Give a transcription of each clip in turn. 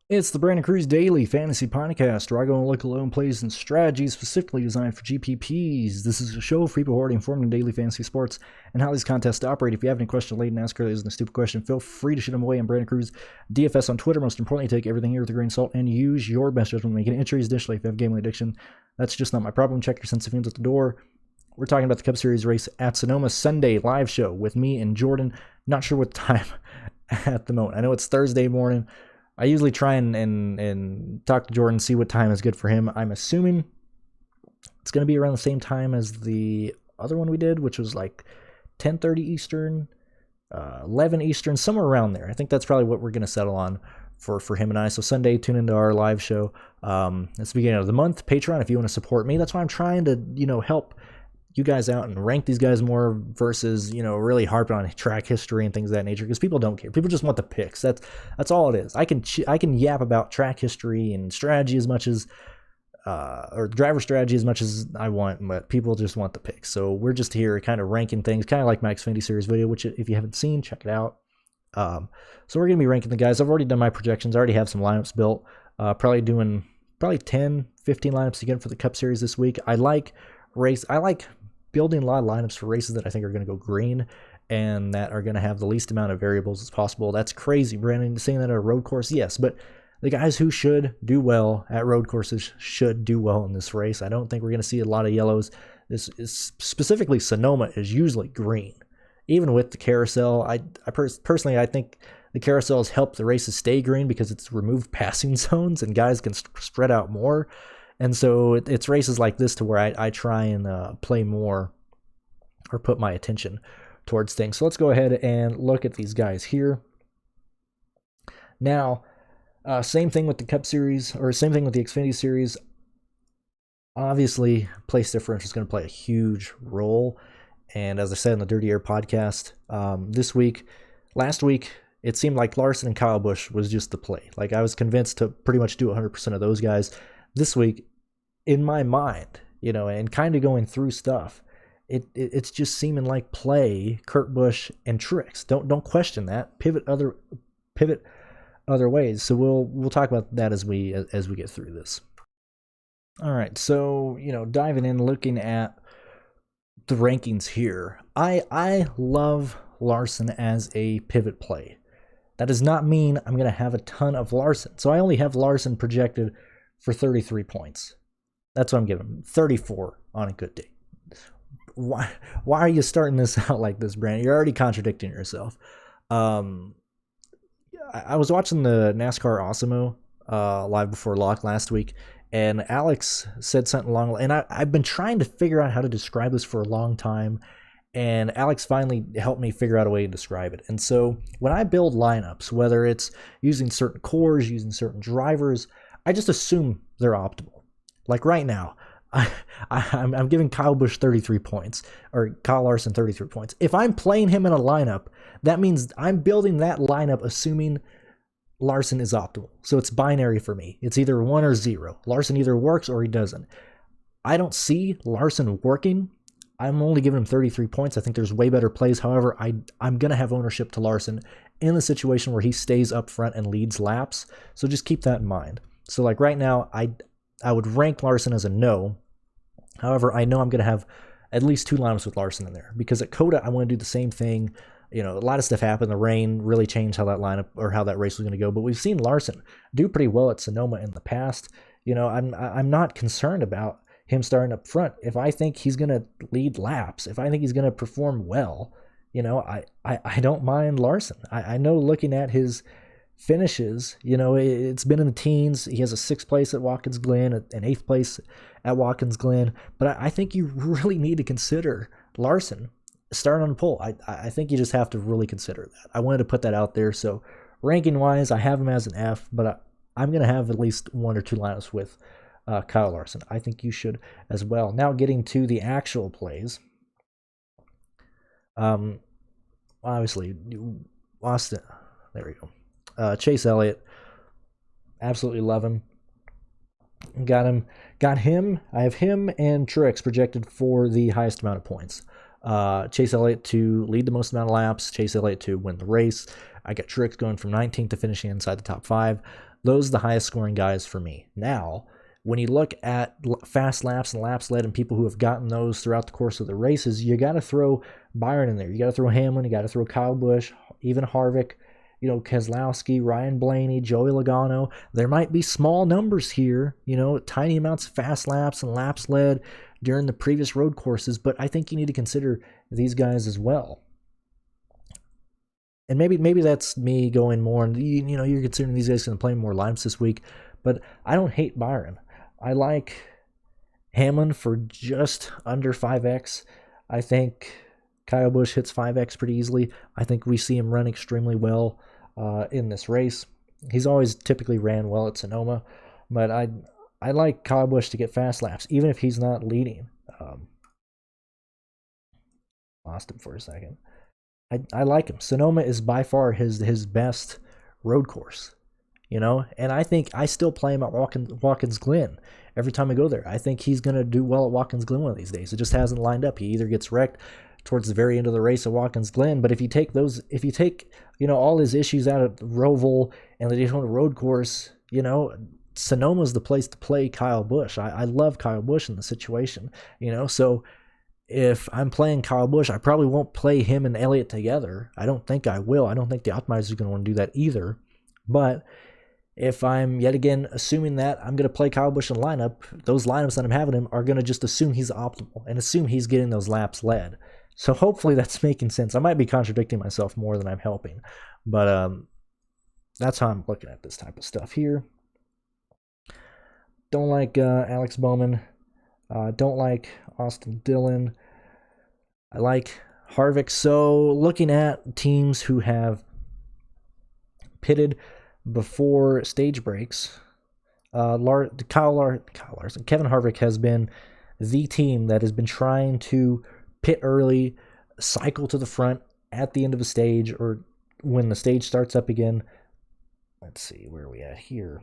It's the Brandon Cruz Daily Fantasy Podcast, where I go and look at loan plays and strategies specifically designed for GPPs. This is a show for people who are already informed in daily fantasy sports and how these contests operate. If you have any question related to NASCAR that isn't a stupid question, feel free to shoot them away. I'm Brandon Cruz DFS on Twitter. Most importantly, take everything here with a grain of salt and use your best judgment when making entries. Additionally, if you have gambling addiction, that's just not my problem. Check your sense of feelings at the door. We're talking about the Cup Series race at Sonoma Sunday live show with me and Jordan. Not sure what time at the moment. I know it's Thursday morning. I usually try and talk to Jordan, see what time is good for him. I'm assuming it's going to be around the same time as the other one we did, which was like 10:30 Eastern, 11 Eastern, somewhere around there. I think that's probably what we're going to settle on for him and I. So Sunday, tune into our live show. It's the beginning of the month. Patreon, if you want to support me. That's why I'm trying to, help you guys out and rank these guys more versus, really harping on track history and things of that nature, because people don't care. People just want the picks. That's all it is. I can yap about track history and strategy as much as or driver strategy as much as I want, but people just want the picks. So we're just here kind of ranking things, kind of like my Xfinity Series video, which if you haven't seen, check it out. So we're going to be ranking the guys. I've already done my projections. I already have some lineups built. Probably 10, 15 lineups again for the Cup Series this week. I like building a lot of lineups for races that I think are going to go green and that are going to have the least amount of variables as possible. That's crazy, Brandon, saying that at a road course. Yes, but the guys who should do well at road courses should do well in this race. I don't think we're going to see a lot of yellows. This is specifically Sonoma is usually green. Even with the carousel, I personally think the carousel has helped the races stay green because it's removed passing zones and guys can spread out more. And so it's races like this to where I try and play more or put my attention towards things. So let's go ahead and look at these guys here. Now, same thing with the Cup Series, or same thing with the Xfinity Series. Obviously, place differential is going to play a huge role. And as I said in the Dirty Air podcast, last week, it seemed like Larson and Kyle Busch was just the play. Like I was convinced to pretty much do 100% of those guys. This week, in my mind, and kind of going through stuff, it's just seeming like play Kurt Busch and Truex. Don't question that. Pivot other ways. So we'll talk about that as we get through this. All right. So diving in, looking at the rankings here, I love Larson as a pivot play. That does not mean I'm going to have a ton of Larson. So I only have Larson projected for 33 points. That's what I'm giving him. 34 on a good day. Why are you starting this out like this, Brandon? You're already contradicting yourself. I was watching the NASCAR Osimo live before lock last week, and Alex said something and I've been trying to figure out how to describe this for a long time, and Alex finally helped me figure out a way to describe it. And so when I build lineups, whether it's using certain cores, using certain drivers, I just assume they're optimal. Like right now, I'm giving Kyle Busch 33 points, or Kyle Larson 33 points. If I'm playing him in a lineup, that means I'm building that lineup assuming Larson is optimal. So it's binary for me. It's either 1 or 0. Larson either works or he doesn't. I don't see Larson working. I'm only giving him 33 points. I think there's way better plays. However, I'm going to have ownership to Larson in the situation where he stays up front and leads laps. So just keep that in mind. So like right now, I would rank Larson as a no. However, I know I'm going to have at least 2 lineups with Larson in there, because at COTA, I want to do the same thing. A lot of stuff happened. The rain really changed how that lineup or how that race was going to go. But we've seen Larson do pretty well at Sonoma in the past. I'm not concerned about him starting up front. If I think he's going to lead laps, if I think he's going to perform well, I don't mind Larson. I know looking at his finishes, it's been in the teens. He has a 6th place at Watkins Glen, an 8th place at Watkins Glen. But I think you really need to consider Larson starting on the pole. I think you just have to really consider that. I wanted to put that out there. So ranking wise, I have him as an F, but I'm going to have at least 1 or 2 lineups with Kyle Larson. I think you should as well. Now getting to the actual plays. Obviously, Austin. There we go. Chase Elliott, absolutely love him. Got him. I have him and Truex projected for the highest amount of points. Chase Elliott to lead the most amount of laps. Chase Elliott to win the race. I got Truex going from 19th to finishing inside the top 5. those are the highest scoring guys for me. Now, when you look at fast laps and laps led and people who have gotten those throughout the course of the races, you got to throw Byron in there. You got to throw Hamlin. You got to throw Kyle Busch, even Harvick, Keselowski, Ryan Blaney, Joey Logano. There might be small numbers here, tiny amounts of fast laps and laps led during the previous road courses, but I think you need to consider these guys as well. And maybe that's me going more, and you're considering these guys going to play more lineups this week, but I don't hate Byron. I like Hamlin for just under 5x. I think Kyle Busch hits 5x pretty easily. I think we see him run extremely well in this race. He's always typically ran well at Sonoma, but I like Kyle Busch to get fast laps, even if he's not leading. Lost him for a second. I like him. Sonoma is by far his best road course. And I think I still play him at Watkins Glen every time I go there. I think he's going to do well at Watkins Glen one of these days. It just hasn't lined up. He either gets wrecked towards the very end of the race at Watkins Glen, but if you take all his issues out of Roval and the Daytona road course, Sonoma's the place to play Kyle Busch. I love Kyle Busch in the situation, so if I'm playing Kyle Busch, I probably won't play him and Elliott together. I don't think I will. I don't think the optimizer is going to want to do that either, but if I'm, yet again, assuming that I'm going to play Kyle Busch in the lineup, those lineups that I'm having him are going to just assume he's optimal and assume he's getting those laps led. So hopefully that's making sense. I might be contradicting myself more than I'm helping, but that's how I'm looking at this type of stuff here. Don't like Alex Bowman. Don't like Austin Dillon. I like Harvick. So looking at teams who have pitted before stage breaks, Kevin Harvick has been the team that has been trying to pit early, cycle to the front at the end of a stage or when the stage starts up again. Let's see, where are we at here?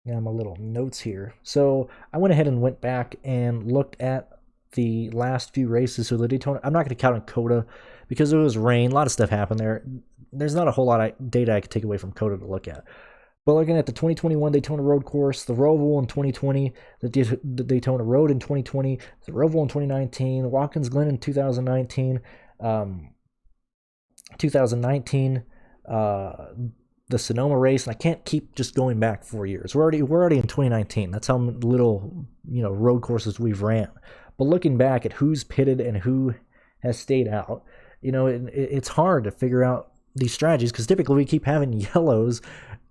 Got my little notes here. So I went ahead and went back and looked at the last few races. So the Daytona, I'm not going to count on COTA because it was rain. A lot of stuff happened there. There's not a whole lot of data I could take away from COTA to look at. But looking at the 2021 Daytona Road Course, the Roval in 2020, the Daytona Road in 2020, the Roval in 2019, Watkins Glen in 2019, 2019, the Sonoma race, and I can't keep just going back 4 years. We're already in 2019. That's how little road courses we've ran. But looking back at who's pitted and who has stayed out, it's hard to figure out these strategies because typically we keep having yellows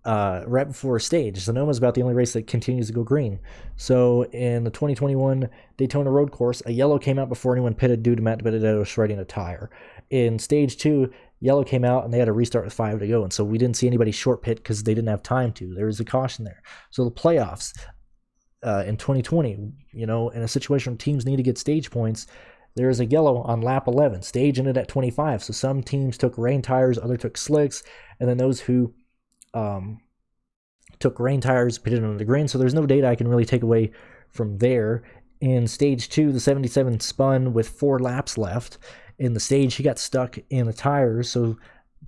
right before a stage. Sonoma is about the only race that continues to go green. So in the 2021 Daytona Road Course, a yellow came out before anyone pitted due to Matt Benedetto shredding a tire. In stage 2, yellow came out and they had to restart with 5 to go, and so we didn't see anybody short pit because they didn't have time to. There was a caution there. So the playoffs in 2020, in a situation where teams need to get stage points, there is a yellow on lap 11. Stage ended at 25, so some teams took rain tires, others took slicks, and then those who took rain tires pitted on the green. So there's no data I can really take away from there. In stage 2, the 77 spun with 4 laps left. In the stage, he got stuck in the tires, so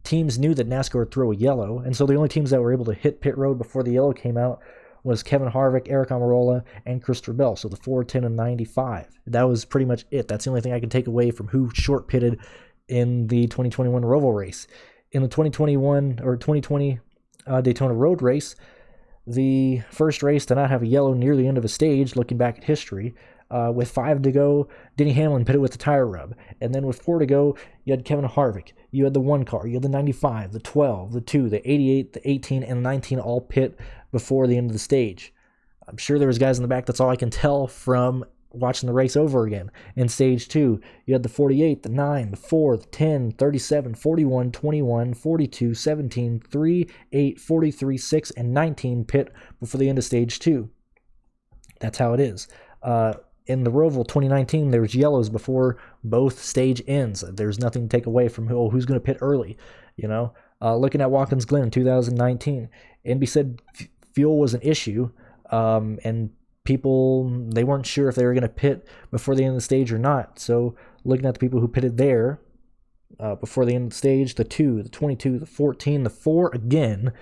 teams knew that NASCAR would throw a yellow, and so the only teams that were able to hit pit road before the yellow came out was Kevin Harvick, Eric Almirola, and Christopher Bell, so the 4, 10, and 95. That was pretty much it. That's the only thing I can take away from who short pitted in the 2021 Roval race. In the 2020 Daytona Road race, the first race to not have a yellow near the end of a stage, looking back at history, with 5 to go, Denny Hamlin pitted with the tire rub. And then with 4 to go, you had Kevin Harvick. You had the 1 car. You had the 95, the 12, the 2, the 88, the 18, and the 19 all pit before the end of the stage. I'm sure there was guys in the back. That's all I can tell from watching the race over again. In stage 2, you had the 48, the 9, the 4, the 10, 37, 41, 21, 42, 17, 3, 8, 43, 6, and 19 pit before the end of stage 2. That's how it is. In the Roval 2019, there was yellows before both stage ends. There's nothing to take away from who's going to pit early. Looking at Watkins Glen in 2019, NB said fuel was an issue, and people, they weren't sure if they were going to pit before the end of the stage or not. So looking at the people who pitted there before the end of the stage, the 2, the 22, the 14, the 4 again,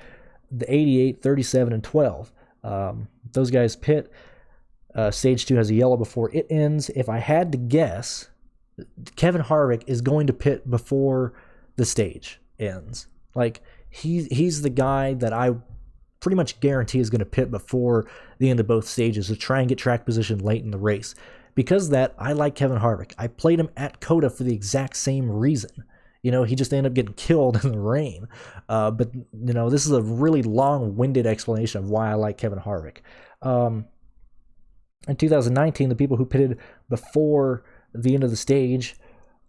the 88, 37, and 12. Those guys pit. Stage 2 has a yellow before it ends. If I had to guess, Kevin Harvick is going to pit before the stage ends. Like, he's the guy that I pretty much guarantee is going to pit before the end of both stages to try and get track position late in the race. Because of that, I like Kevin Harvick. I played him at COTA for the exact same reason. You know, he just ended up getting killed in the rain. But, you know, this is a really long-winded explanation of why I like Kevin Harvick. In 2019, the people who pitted before the end of the stage,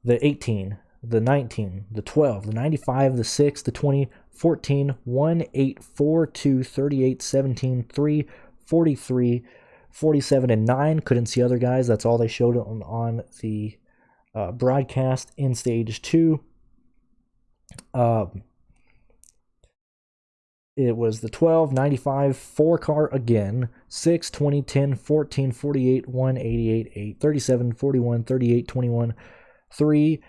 the 18, the 19, the 12, the 95, the 6, the 20, 14, 1, 8, 4, 2, 38, 17, 3, 43, 47, and 9. Couldn't see other guys. That's all they showed on the broadcast in stage 2. It was the 12, 95, 4 car again, 6, 20, 10, 14, 48, 1, 88, 8, 37, 41, 38, 21, 3,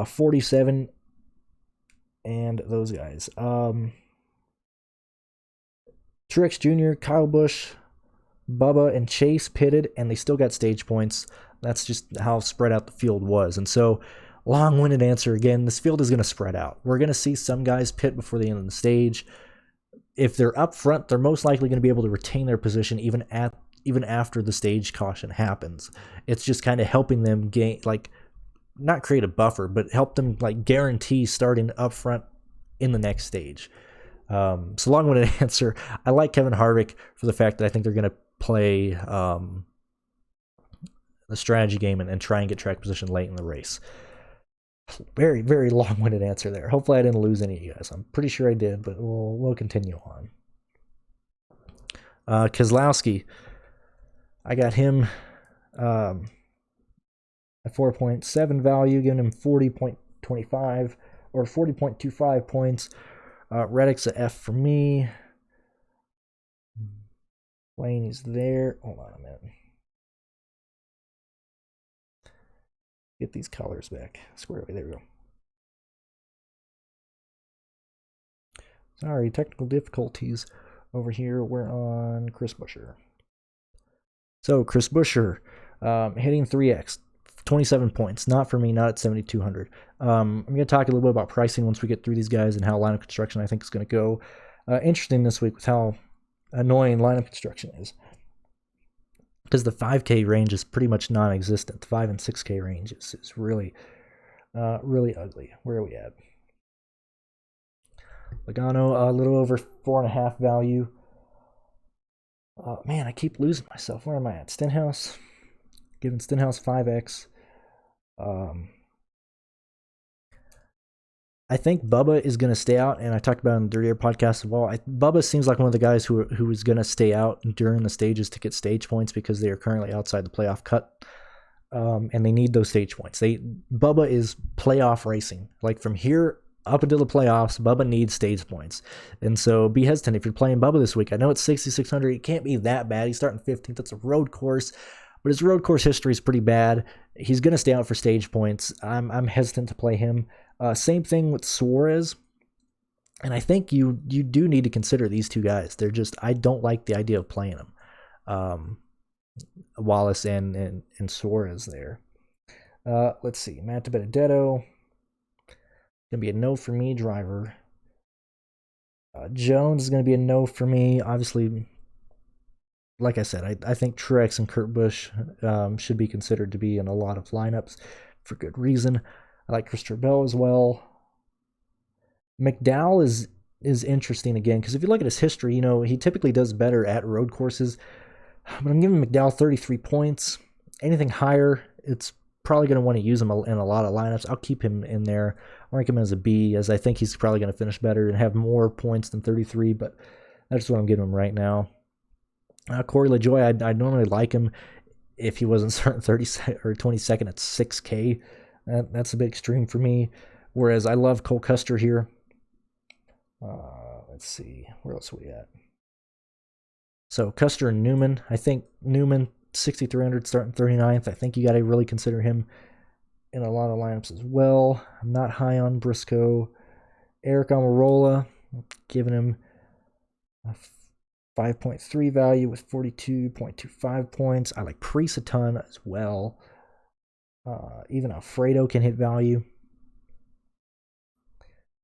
47, and those guys. Truex Jr., Kyle Busch, Bubba, and Chase pitted, and they still got stage points. That's just how spread out the field was. And so, long-winded answer again, this field is going to spread out. We're going to see some guys pit before the end of the stage. If they're up front, they're most likely going to be able to retain their position even after the stage caution happens. It's just kind of helping them gain, like, not create a buffer, but help them like guarantee starting up front in the next stage. So long-winded answer. I like Kevin Harvick for the fact that I think they're going to play the strategy game and try and get track position late in the race. Very, very long-winded answer there. Hopefully I didn't lose any of you guys. I'm pretty sure I did, but we'll continue on. Keselowski, I got him at 4.7 value, giving him 40.25 or 40.25 points. Reddick's a F for me. Blaney's there. Hold on a minute. Get these colors back squarely. There we go. Sorry, technical difficulties over here. We're on Chris Buescher. So Chris Buescher, hitting 3X, 27 points. Not for me, not at 7,200. I'm going to talk a little bit about pricing once we get through these guys and how lineup construction I think is going to go. Interesting this week with how annoying lineup construction is. Because the 5K range is pretty much non-existent. The 5 and 6K range is really, really ugly. Where are we at? Logano, a little over 4.5 value. Man, I keep losing myself. Where am I at? Stenhouse. Giving Stenhouse 5X. I think Bubba is going to stay out, and I talked about it in the earlier podcast as well. Bubba seems like one of the guys who is going to stay out during the stages to get stage points because they are currently outside the playoff cut, and they need those stage points. Bubba is playoff racing. Like from here up until the playoffs, Bubba needs stage points. And so be hesitant if you're playing Bubba this week. I know it's 6,600. It can't be that bad. He's starting 15th. That's a road course, but his road course history is pretty bad. He's going to stay out for stage points. I'm hesitant to play him. Same thing with Suarez. And I think you do need to consider these two guys. They're just, I don't like the idea of playing them. Wallace and Suarez there. Let's see. Matt Benedetto. Going to be a no for me, driver. Jones is going to be a no for me. Obviously, like I said, I think Truex and Kurt Busch should be considered to be in a lot of lineups for good reason. I like Christopher Bell as well. McDowell is interesting again, because if you look at his history, he typically does better at road courses. But I'm giving McDowell 33 points. Anything higher, it's probably going to want to use him in a lot of lineups. I'll keep him in there. I'll rank him as a B, as I think he's probably going to finish better and have more points than 33, but that's what I'm giving him right now. Corey Lejoy, I'd normally like him if he wasn't starting 30 or 22nd at 6K. That's a bit extreme for me. Whereas I love Cole Custer here. Let's see. Where else are we at? So Custer and Newman. I think Newman, 6,300, starting 39th. I think you got to really consider him in a lot of lineups as well. I'm not high on Briscoe. Eric Almirola, giving him 5.3 value with 42.25 points. I like Priest a ton as well. Even Alfredo can hit value.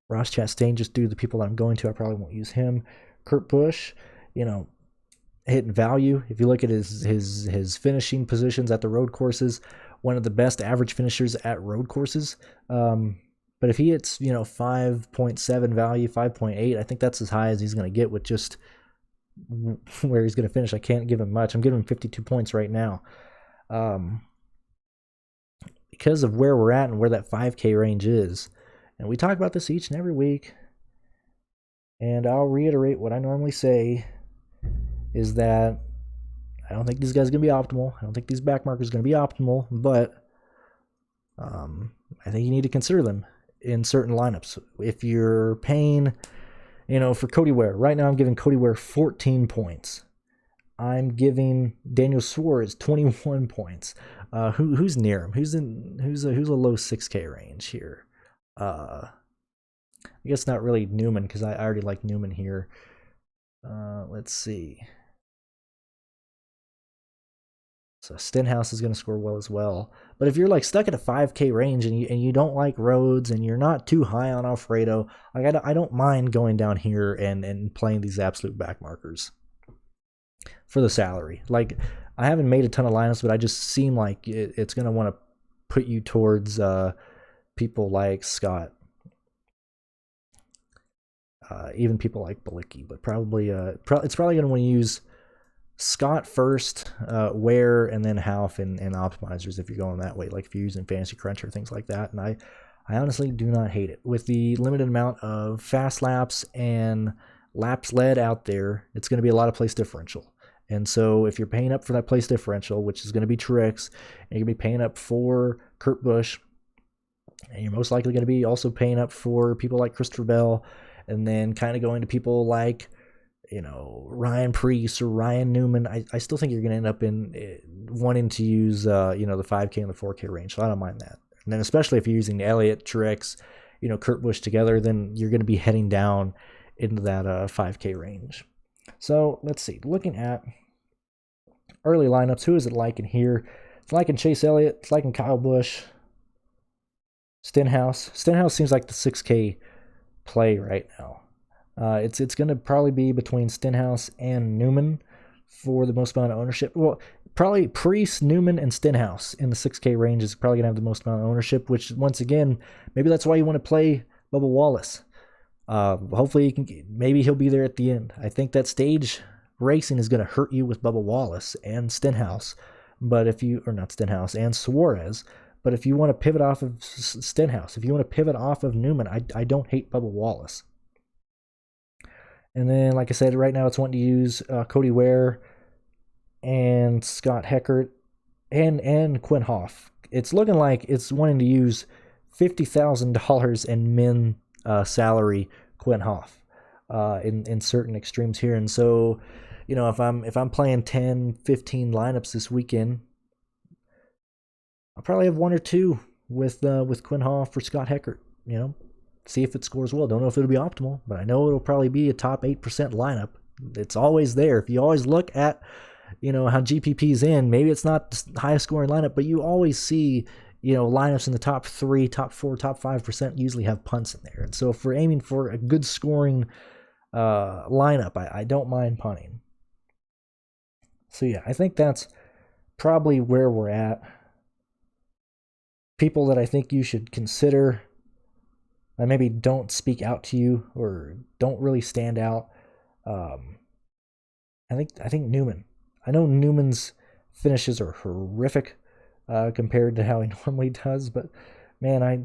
Ross Chastain, just due to the people that I'm going to, I probably won't use him. Kurt Busch, hitting value. If you look at his finishing positions at the road courses, one of the best average finishers at road courses. But if he hits, 5.7 value, 5.8, I think that's as high as he's going to get with just where he's going to finish. I can't give him much. I'm giving him 52 points right now. Because of where we're at and where that 5K range is. And we talk about this each and every week. And I'll reiterate what I normally say is that I don't think this guy's going to be optimal. I don't think these back markers are going to be optimal, but I think you need to consider them in certain lineups. If you're paying, for Cody Ware, right now I'm giving Cody Ware 14 points. I'm giving Daniel Suarez 21 points. Who's near him? Who's a low 6K range here? I guess not really Newman, because I already like Newman here. Let's see. So Stenhouse is going to score well as well. But if you're like stuck at a 5K range and you don't like roads and you're not too high on Alfredo, like I don't mind going down here and playing these absolute back markers for the salary. Like, I haven't made a ton of lineups, but I just seem like it's going to want to put you towards people like Scott. Even people like Balicki, but probably it's probably going to want to use Scott first, Ware, and then Half and optimizers if you're going that way, like if you're using Fantasy Crunch or things like that. And I honestly do not hate it. With the limited amount of fast laps and laps led out there, it's going to be a lot of place differential. And so if you're paying up for that place differential, which is going to be Truex, and you're going to be paying up for Kurt Busch, and you're most likely going to be also paying up for people like Christopher Bell, and then kind of going to people like, Ryan Preece or Ryan Newman, I still think you're going to end up in wanting to use, the 5K and the 4K range. So I don't mind that. And then especially if you're using Elliott, Truex, Kurt Busch together, then you're going to be heading down into that 5K range. So let's see. Looking at early lineups, who is it liking here? It's liking Chase Elliott. It's liking Kyle Busch. Stenhouse. Stenhouse seems like the 6K play right now. It's going to probably be between Stenhouse and Newman for the most amount of ownership. Well, probably Priest, Newman, and Stenhouse in the 6K range is probably going to have the most amount of ownership, which, once again, maybe that's why you want to play Bubba Wallace. Hopefully, maybe he'll be there at the end. I think that stage racing is going to hurt you with Bubba Wallace and Stenhouse, not Stenhouse, and Suarez. But if you want to pivot off of Stenhouse, if you want to pivot off of Newman, I don't hate Bubba Wallace. And then, like I said, right now it's wanting to use Cody Ware and Scott Heckert and Quinn Hoff. It's looking like it's wanting to use $50,000 in min salary Quinn Hoff in certain extremes here. And so, if I'm playing 10, 15 lineups this weekend, I'll probably have one or two with Quinn Hoff or Scott Heckert, see if it scores well. Don't know if it'll be optimal, but I know it'll probably be a top 8% lineup. It's always there. If you always look at, how GPP's in, maybe it's not the highest scoring lineup, but you always see, lineups in the top 3, top 4, top 5% usually have punts in there. And so if we're aiming for a good scoring lineup, I don't mind punting. So yeah, I think that's probably where we're at. People that I think you should consider that maybe don't speak out to you or don't really stand out. I think Newman. I know Newman's finishes are horrific compared to how he normally does, but man, I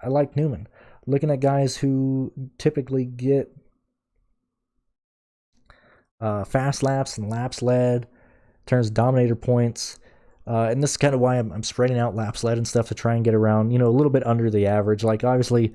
like Newman. Looking at guys who typically get fast laps and laps led, turns dominator points. And this is kind of why I'm spreading out laps led and stuff to try and get around, a little bit under the average. Like, obviously,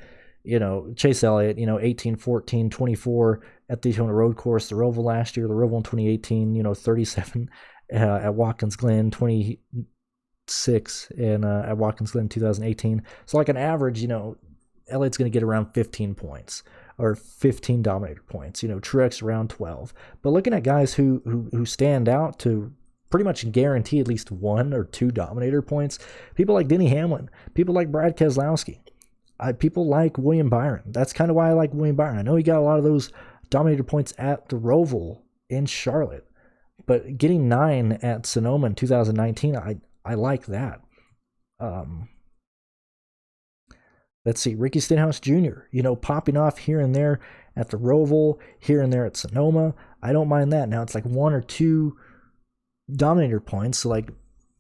Chase Elliott, 18, 14, 24 at the Daytona Road Course, the Roval last year, the Roval in 2018, 37 at Watkins Glen, 26 at Watkins Glen 2018. So like an average, Elliott's going to get around 15 points. or 15 dominator points. Truex around 12. But looking at guys who stand out to pretty much guarantee at least 1 or 2 dominator points, people like Denny Hamlin, people like Brad Keselowski, people like William Byron. That's kind of why I like William Byron. I know he got a lot of those dominator points at the Roval in Charlotte, but getting 9 at Sonoma in 2019, I like that. Let's see, Ricky Stenhouse Jr., popping off here and there at the Roval, here and there at Sonoma. I don't mind that. Now it's like 1 or 2 dominator points, so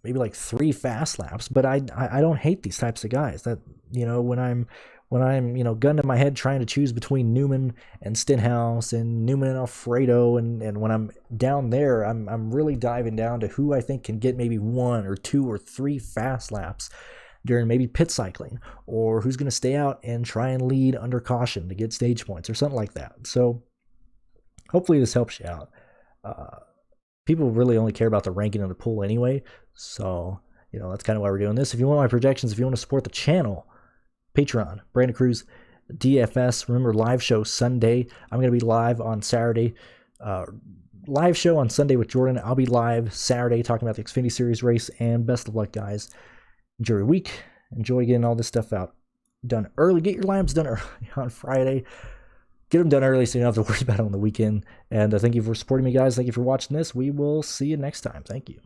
maybe 3 fast laps, but I don't hate these types of guys. That, when I'm gun to my head trying to choose between Newman and Stenhouse and Newman and Alfredo, and when I'm down there, I'm really diving down to who I think can get maybe 1 or 2 or 3 fast laps during maybe pit cycling, or who's going to stay out and try and lead under caution to get stage points or something like that. So hopefully this helps you out. People really only care about the ranking of the pool anyway, so that's kind of why we're doing this. If you want my projections, if you want to support the channel, Patreon, Brandon Cruz DFS. Remember, live show Sunday. I'm going to be live on Saturday. Live show on Sunday with Jordan. I'll be live Saturday talking about the Xfinity Series race, and best of luck, guys. Enjoy your week. Enjoy getting all this stuff done early. Get your lineups done early on Friday. Get them done early so you don't have to worry about it on the weekend. And thank you for supporting me, guys. Thank you for watching this. We will see you next time. Thank you.